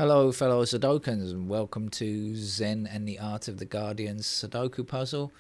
Hello, fellow Sudokans, and welcome to Zen and the Art of the Guardian's Sudoku puzzle.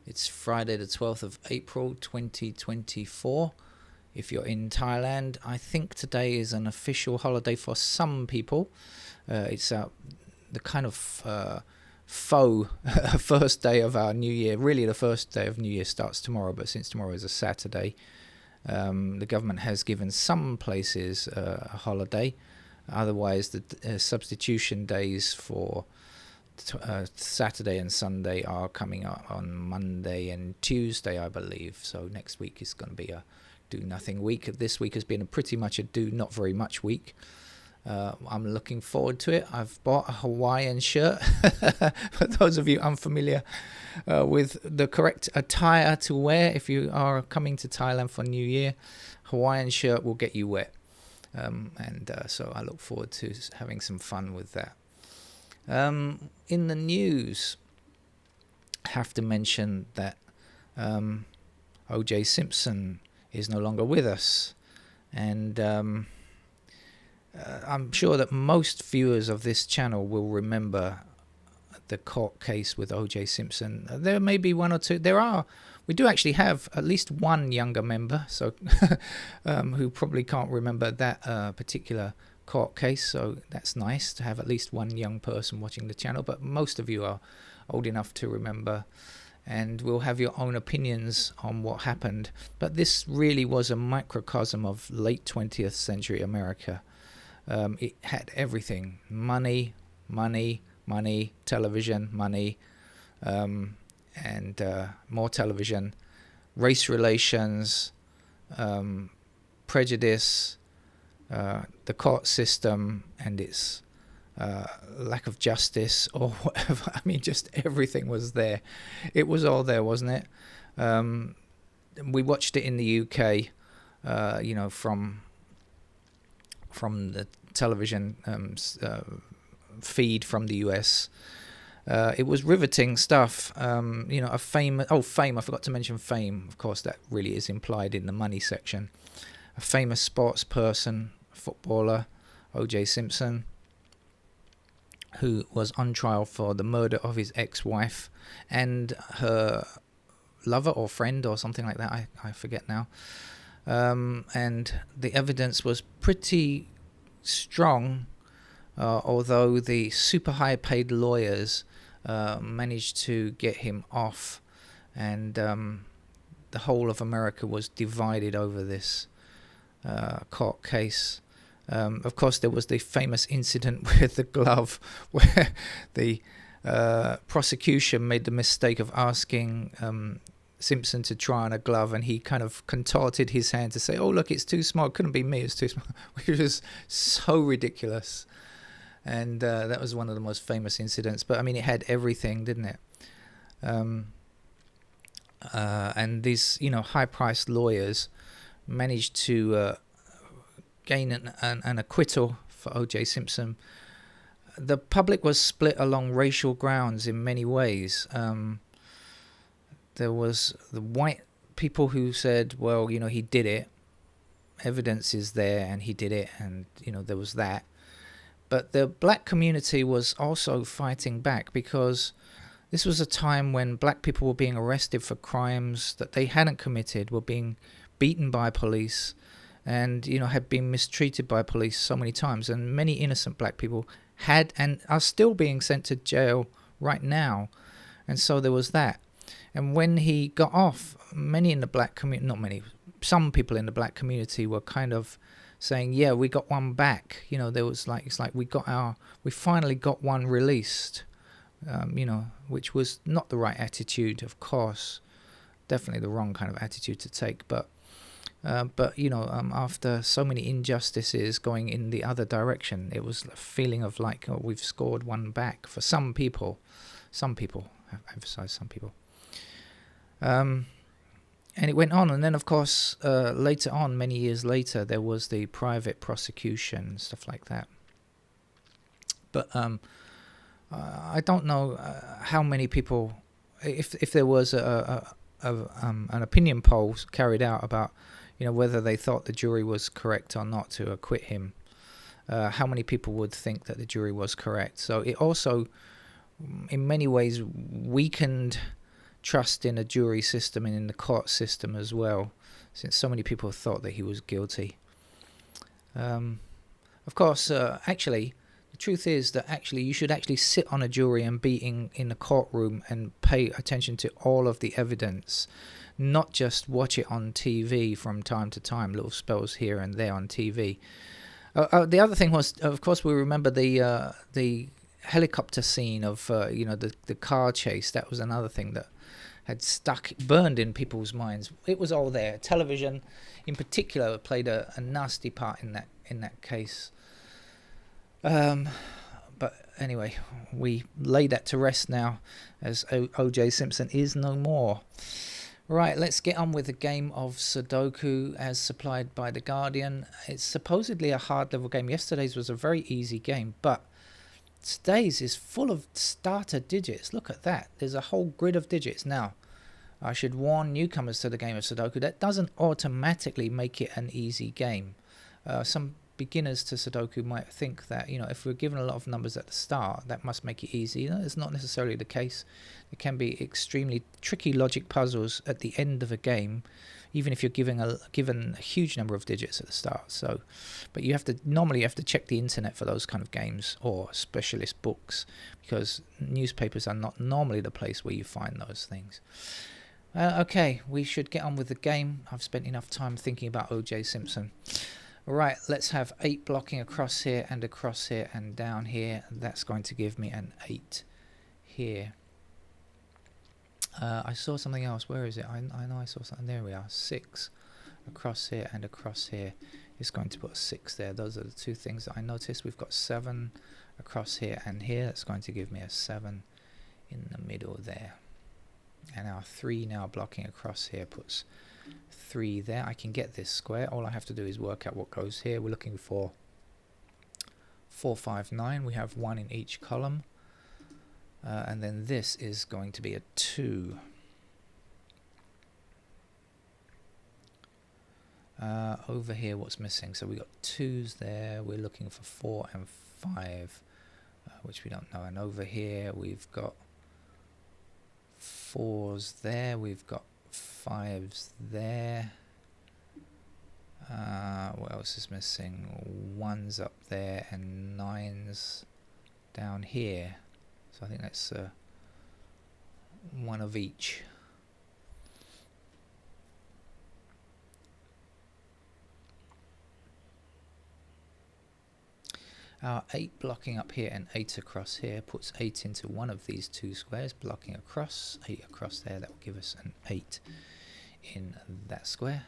It's Friday the 12th of April 2024. If you're in Thailand, I think today is an official holiday for some people. It's the kind of faux first day of our new year. Really, the first day of New Year starts tomorrow, but since tomorrow is a Saturday, the government has given some places a holiday. Otherwise, the substitution days for Saturday and Sunday are coming up on Monday and Tuesday, I believe. So next week is going to be a do-nothing week. This week has been pretty much a do-not-very-much week. I'm looking forward to it. I've bought a Hawaiian shirt. For those of you unfamiliar with the correct attire to wear, if you are coming to Thailand for New Year, Hawaiian shirt will get you wet. So I look forward to having some fun with that. In the news, I have to mention that O.J. Simpson is no longer with us. And I'm sure that most viewers of this channel will remember the court case with O.J. Simpson. There may be one or two. We do actually have at least one younger member, so who probably can't remember that particular court case. So that's nice to have at least one young person watching the channel. But most of you are old enough to remember, and will have your own opinions on what happened. But this really was a microcosm of late 20th century America. It had everything: money, television, money. And more television, race relations, prejudice, the court system and its lack of justice or whatever. I mean, just everything was there. It was all there, wasn't it? We watched it in the UK, from the television feed from the US. It was riveting stuff. Fame. I forgot to mention Fame. Of course, that really is implied in the money section. A famous sports person, footballer, O.J. Simpson, who was on trial for the murder of his ex-wife and her lover or friend or something like that. I forget now. And the evidence was pretty strong, although the super high-paid lawyers managed to get him off, and the whole of America was divided over this court case. Of course, there was the famous incident with the glove, where the prosecution made the mistake of asking Simpson to try on a glove, and he kind of contorted his hand to say, "Oh, look, it's too small. It couldn't be me. It's too small," which was so ridiculous. And that was one of the most famous incidents. But I mean, it had everything, didn't it? And these, high-priced lawyers managed to gain an acquittal for O.J. Simpson. The public was split along racial grounds in many ways. There was the white people who said, well, he did it. Evidence is there, and he did it, and there was that. But the black community was also fighting back, because this was a time when black people were being arrested for crimes that they hadn't committed, were being beaten by police, and had been mistreated by police so many times. And many innocent black people had and are still being sent to jail right now. And so there was that. And when he got off, many in the black community, not many, some people in the black community were kind of saying, yeah, we got one back. There was it's like we finally got one released, which was not the right attitude, of course, definitely the wrong kind of attitude to take. But after so many injustices going in the other direction, it was a feeling of like, oh, we've scored one back for some people. Some people, I emphasize some people. And it went on, and then, of course, later on, many years later, there was the private prosecution, stuff like that. But I don't know how many people, if there was an opinion poll carried out about, whether they thought the jury was correct or not to acquit him. how many people would think that the jury was correct. So it also, in many ways, weakened trust in a jury system and in the court system as well, since so many people thought that he was guilty. Of course, actually, the truth is that actually you should actually sit on a jury and be in the courtroom and pay attention to all of the evidence, not just watch it on TV from time to time, little spells here and there on TV. The other thing was, of course, we remember the helicopter scene of the car chase. That was another thing that had burned in people's minds. It was all there. Television, in particular, played a nasty part in that case. But anyway, we lay that to rest now, as O.J. Simpson is no more. Right, let's get on with the game of Sudoku as supplied by The Guardian. It's supposedly a hard level game. Yesterday's was a very easy game, but today's is full of starter digits. Look at that. There's a whole grid of digits. Now, I should warn newcomers to the game of Sudoku, that doesn't automatically make it an easy game. Some beginners to Sudoku might think that, if we're given a lot of numbers at the start, that must make it easy. It's not necessarily the case. There can be extremely tricky logic puzzles at the end of a game, even if you're given a huge number of digits at the start. So, but normally you have to check the internet for those kind of games, or specialist books, because newspapers are not normally the place where you find those things. Okay, we should get on with the game. I've spent enough time thinking about O.J. Simpson. Right, let's have 8 blocking across here and down here. That's going to give me an 8 here. I saw something else. Where is it? I know I saw something. There we are. 6 across here and across here is going to put a 6 there. Those are the two things that I noticed. We've got 7 across here and here. That's going to give me a 7 in the middle there. And our 3 now blocking across here puts 3 there. I can get this square. All I have to do is work out what goes here. We're looking for 4, 5, 9. We have 1 in each column. And then this is going to be a 2. Over here, what's missing? So we got 2s there. We're looking for 4 and 5, which we don't know. And over here, we've got 4s there. We've got 5s there. What else is missing? 1s up there and 9s down here. So I think that's 1 of each. Our 8 blocking up here and 8 across here puts 8 into one of these 2 squares, blocking across, 8 across there. That will give us an 8 in that square.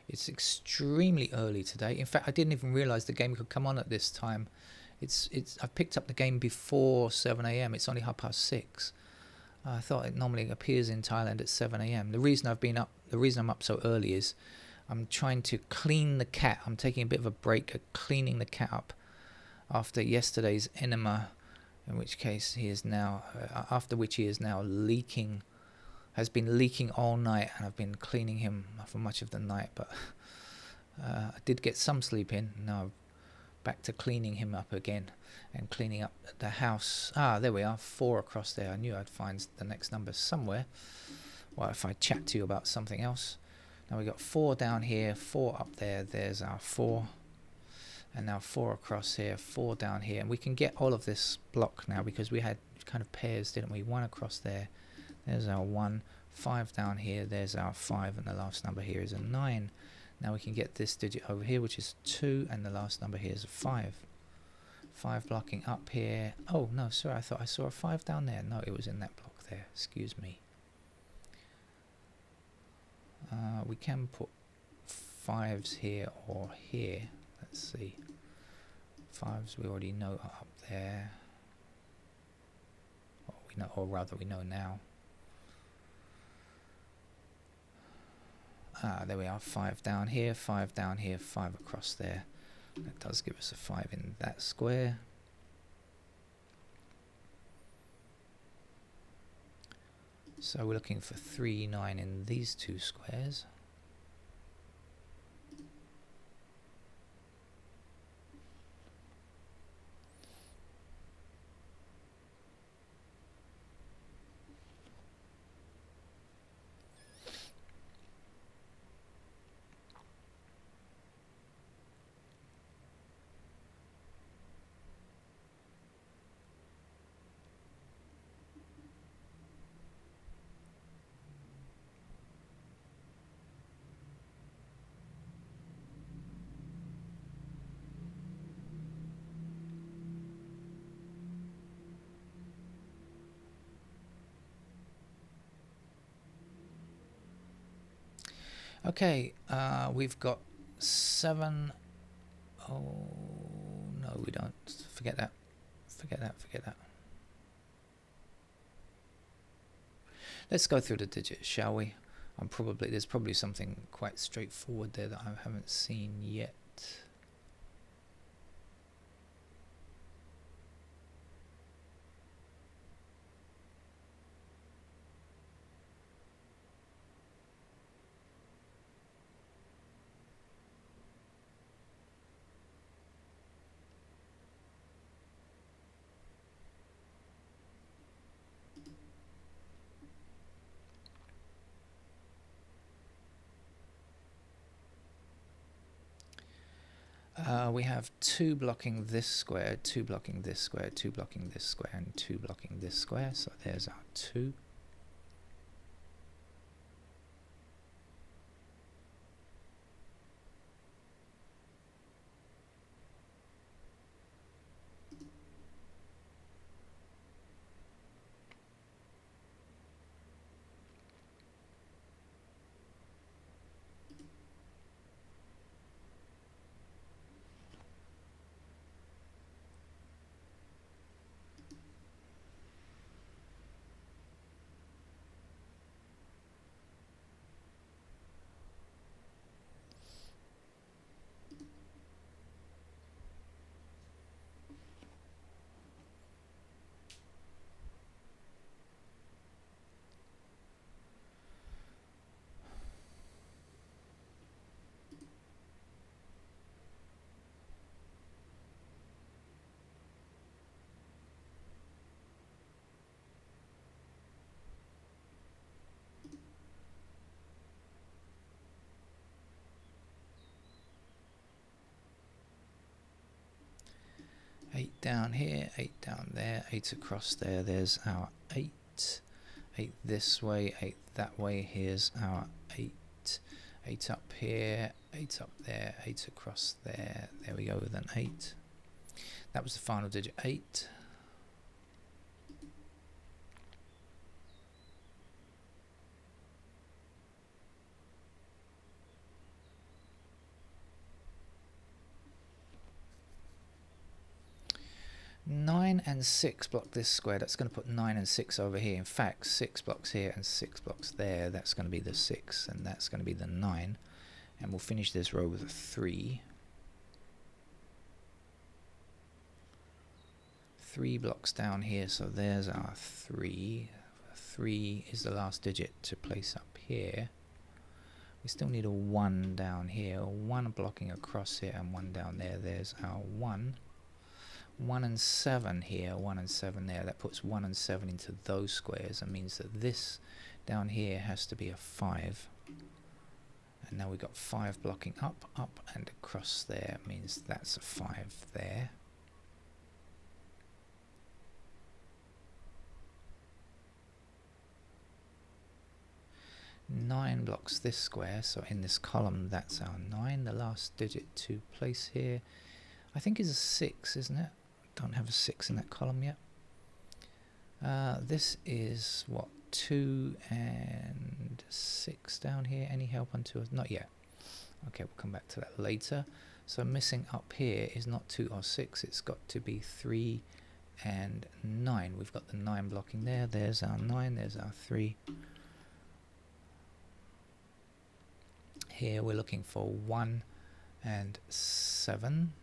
It's extremely early today. In fact, I didn't even realize the game could come on at this time. I've picked up the game before 7 a.m. It's only 6:30. I thought it normally appears in Thailand at 7 a.m. The reason I'm up so early is I'm trying to clean the cat. I'm taking a bit of a break at cleaning the cat up after yesterday's enema, in which case he is now, after which he is now leaking. Has been leaking all night, and I've been cleaning him for much of the night, but I did get some sleep in. Now back to cleaning him up again and cleaning up the house. There we are, 4 across there. I knew I'd find the next number somewhere. Well, if I chat to you about something else. Now we got 4 down here, 4 up there. There's our 4. And now 4 across here, 4 down here. And we can get all of this block now because we had kind of pairs, didn't we? 1 across there. There's our 1, 5 down here, there's our 5, and the last number here is a 9. Now we can get this digit over here, which is 2, and the last number here is a 5. 5 blocking up here. Oh, no, sorry, I thought I saw a 5 down there. No, it was in that block there. Excuse me. We can put 5s here or here. Let's see. 5s we already know are up there. Or rather we know now. There we are, 5 down here, 5 down here, 5 across there. That does give us a 5 in that square. So we're looking for 3, 9 in these two squares. Okay, we've got 7. Oh, no, we don't. Forget that. Forget that, forget that. Let's go through the digits, shall we? There's probably something quite straightforward there that I haven't seen yet. We have 2 blocking this square, 2 blocking this square, 2 blocking this square, and 2 blocking this square. So there's our 2. Eight down here, 8 down there, 8 across there. There's our 8. 8 this way, 8 that way. Here's our 8. 8 up here, 8 up there, 8 across there. There we go with an 8. That was the final digit, 8. Nine and 6 block this square. That's going to put 9 and 6 over here. In fact, 6 blocks here and 6 blocks there. That's going to be the 6 and that's going to be the 9. And we'll finish this row with a 3. 3 blocks down here, so there's our 3. 3 is the last digit to place up here. We still need a 1 down here. 1 blocking across here and 1 down there. There's our 1. 1 and 7 here, 1 and 7 there. That puts 1 and 7 into those squares and means that this down here has to be a 5. And now we've got 5 blocking up, up and across there. Means that's a 5 there. Nine blocks this square, so in this column that's our 9. The last digit to place here I think is a 6, isn't it? Don't have a 6 in that column yet. This is what, 2 and 6 down here. Any help on 2? Not yet. Okay, we'll come back to that later. So missing up here is not 2 or 6, it's got to be 3 and 9. We've got the 9 blocking there. There's our 9, there's our 3. Here we're looking for 1 and 7.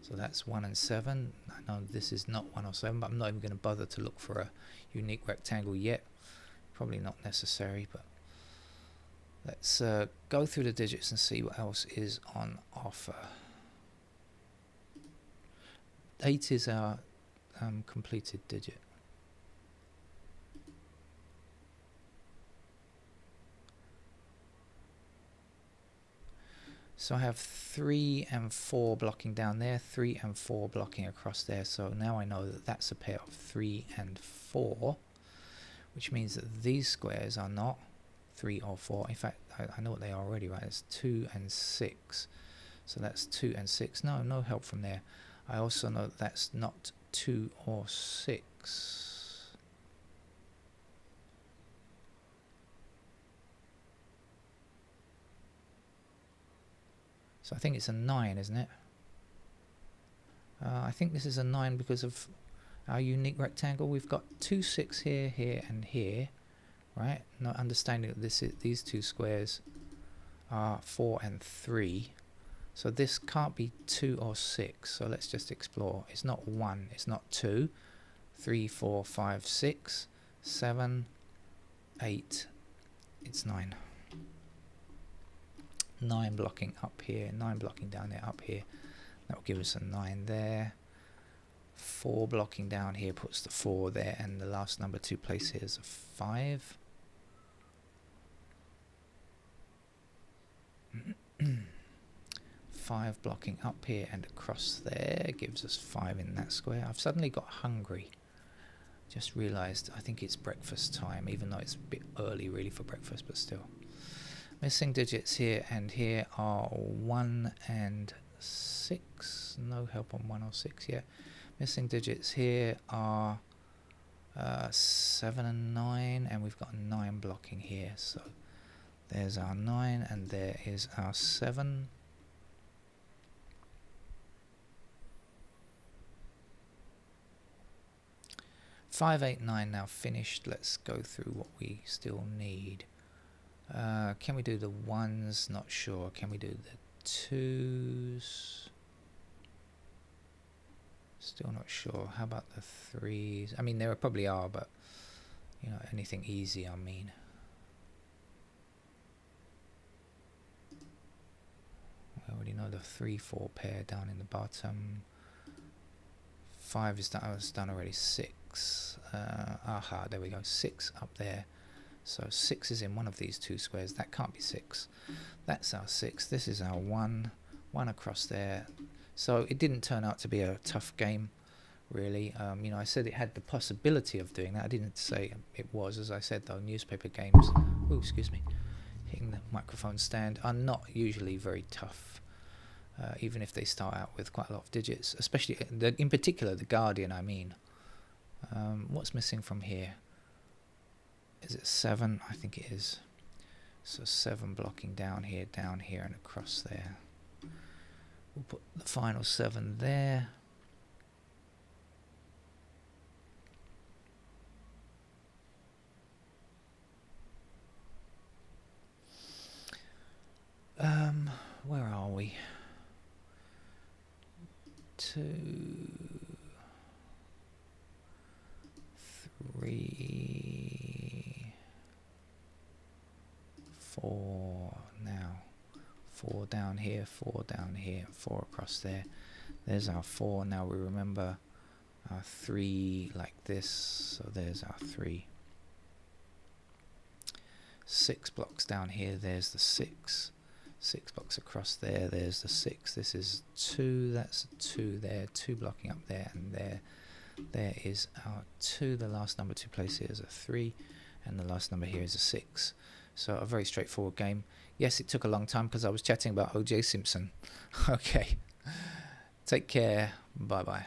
So that's 1 and 7. I know this is not 1 or 7, but I'm not even going to bother to look for a unique rectangle yet. Probably not necessary, but let's go through the digits and see what else is on offer. 8 is our completed digit. So I have 3 and 4 blocking down there, 3 and 4 blocking across there. So now I know that that's a pair of 3 and 4, which means that these squares are not 3 or 4. In fact, I know what they are already, right? It's 2 and 6. So that's 2 and 6. No help from there. I also know that that's not 2 or 6. So I think it's a 9, isn't it? I think this is a 9 because of our unique rectangle. We've got 2 6 here, here, and here, right? Not understanding that these two squares are 4 and 3. So this can't be 2 or 6. So let's just explore. It's not 1. It's not 2. 3, 4, 5, 6, 7, 8. It's 9. 9 blocking up here, 9 blocking down there, up here. That will give us a 9 there. 4 blocking down here puts the 4 there, and the last number to place here is a 5. 5 blocking up here and across there gives us 5 in that square. I've suddenly got hungry. Just realised I think it's breakfast time, even though it's a bit early really for breakfast, but still. Missing digits here and here are 1 and 6. No help on 1 or 6 yet. Missing digits here are 7 and 9, and we've got 9 blocking here. So there's our 9 and there is our 7. Five, 8, 9 now finished. Let's go through what we still need. Can we do the 1s? Not sure. Can we do the 2s? Still not sure. How about the 3s? I mean, there probably are, but you know, anything easy, I mean. I already know the 3, 4 pair down in the bottom. 5 is done. I was done already. 6. Aha, there we go. 6 up there. So 6 is in one of these two squares. That can't be 6. That's our 6. This is our 1. 1 across there. So it didn't turn out to be a tough game, really. You know, I said it had the possibility of doing that. I didn't say it was. As I said, though, newspaper games, oh, excuse me, hitting the microphone stand, are not usually very tough, even if they start out with quite a lot of digits, especially, in particular, the Guardian, I mean. What's missing from here? Is it 7? I think it is. So 7 blocking down here, and across there. We'll put the final 7 there. Where are we? 2, 3, 4 now. 4 down here, 4 down here, 4 across there. There's our 4. Now we remember our 3 like this, so there's our 3. 6 blocks down here, there's the 6. 6 blocks across there, there's the 6. This is 2, that's a 2 there, 2 blocking up there and there. There is our 2. The last number to place here is a 3, and the last number here is a 6. So a very straightforward game. Yes, it took a long time because I was chatting about O.J. Simpson. Okay, take care, bye bye.